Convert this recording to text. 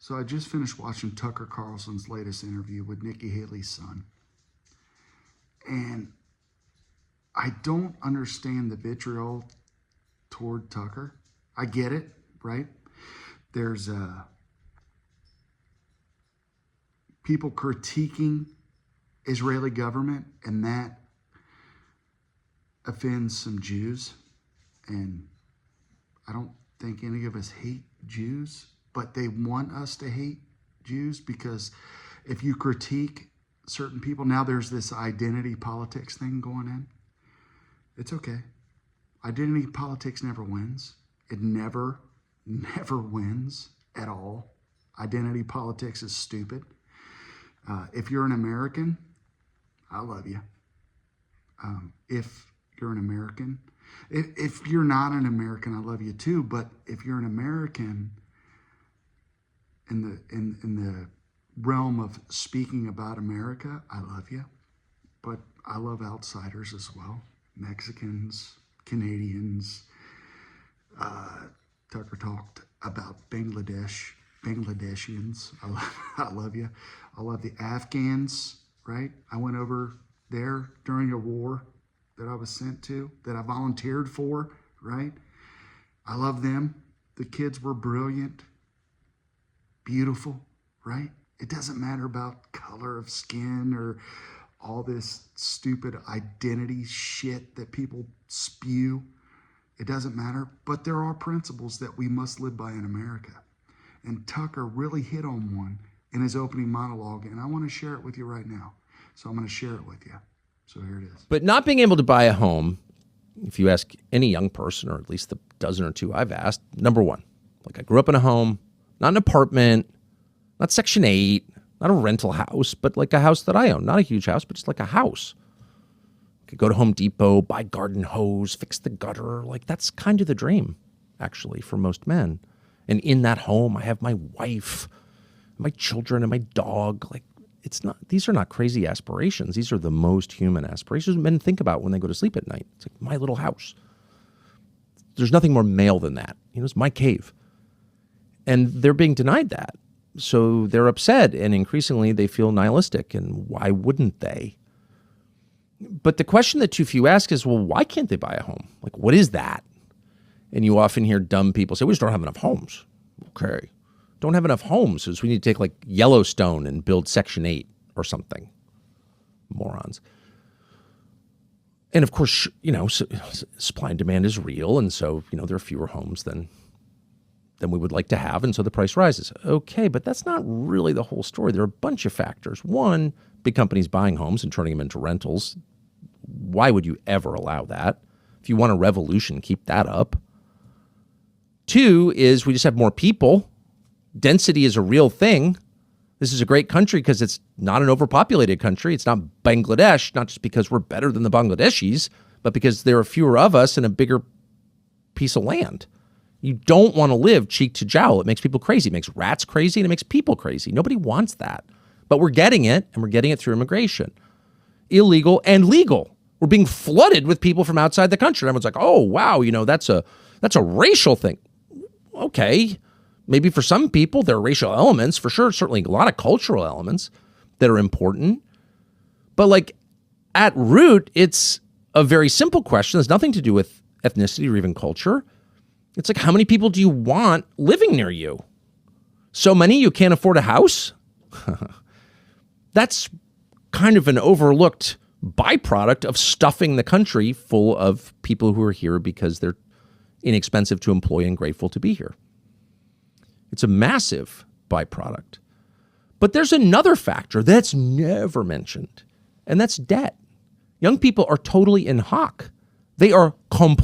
So I just finished watching Tucker Carlson's latest interview with Nikki Haley's son. And I don't understand the vitriol toward Tucker. I get it, right? There's people critiquing Israeli government, and that offends some Jews. And I don't think any of us hate Jews, but they want us to hate Jews because if you critique certain people, now there's this identity politics thing going in. It's okay. Identity politics never wins. It never wins at all. Identity politics is stupid. If you're an American, I love you. If you're an American, if you're not an American, I love you too. But if you're an American in the realm of speaking about America, I love you. But I love outsiders as well. Mexicans, Canadians. Tucker talked about Bangladeshians. I love you. I love the Afghans, right? I went over there during a war that I was sent to, that I volunteered for, right? I love them. The kids were brilliant, beautiful, right? It doesn't matter about color of skin or all this stupid identity shit that people spew. It doesn't matter, but there are principles that we must live by in America. And Tucker really hit on one in his opening monologue, and I want to share it with you right now. So I'm going to share it with you. So here it is. But not being able to buy a home, if you ask any young person, or at least the dozen or two I've asked, number one, like I grew up in a home, not an apartment, not Section 8, not a rental house, but like a house that I own. Not a huge house, but just like a house. Could go to Home Depot, buy garden hose, fix the gutter. Like that's kind of the dream, actually, for most men. And in that home, I have my wife, my children, and my dog. Like it's not, these are not crazy aspirations. These are the most human aspirations men think about when they go to sleep at night. It's like my little house. There's nothing more male than that. You know, it's my cave. And they're being denied that. So they're upset, and increasingly they feel nihilistic. And why wouldn't they? But the question that too few ask is, well, why can't they buy a home? Like, what is that? And you often hear dumb people say, we just don't have enough homes. Okay. Don't have enough homes, so we need to take like Yellowstone and build Section 8 or something. Morons. And of course, you know, supply and demand is real. And so, you know, there are fewer homes than we would like to have. And so the price rises. Okay, but that's not really the whole story. There are a bunch of factors. One, big companies buying homes and turning them into rentals. Why would you ever allow that? If you want a revolution, keep that up. Two is we just have more people. Density is a real thing. This is a great country because it's not an overpopulated country. It's not Bangladesh, not just because we're better than the Bangladeshis, but because there are fewer of us and a bigger piece of land. You don't want to live cheek to jowl. It makes people crazy. It makes rats crazy, and it makes people crazy. Nobody wants that. But we're getting it, and we're getting it through immigration. Illegal and legal. We're being flooded with people from outside the country. Everyone's like, oh, wow, you know, that's a racial thing. Okay. Maybe for some people, there are racial elements, for sure. Certainly a lot of cultural elements that are important. But like at root, it's a very simple question. It has nothing to do with ethnicity or even culture. It's like, how many people do you want living near you? So many you can't afford a house? That's kind of an overlooked byproduct of stuffing the country full of people who are here because they're inexpensive to employ and grateful to be here. It's a massive byproduct. But there's another factor that's never mentioned, and that's debt. Young people are totally in hock. They are completely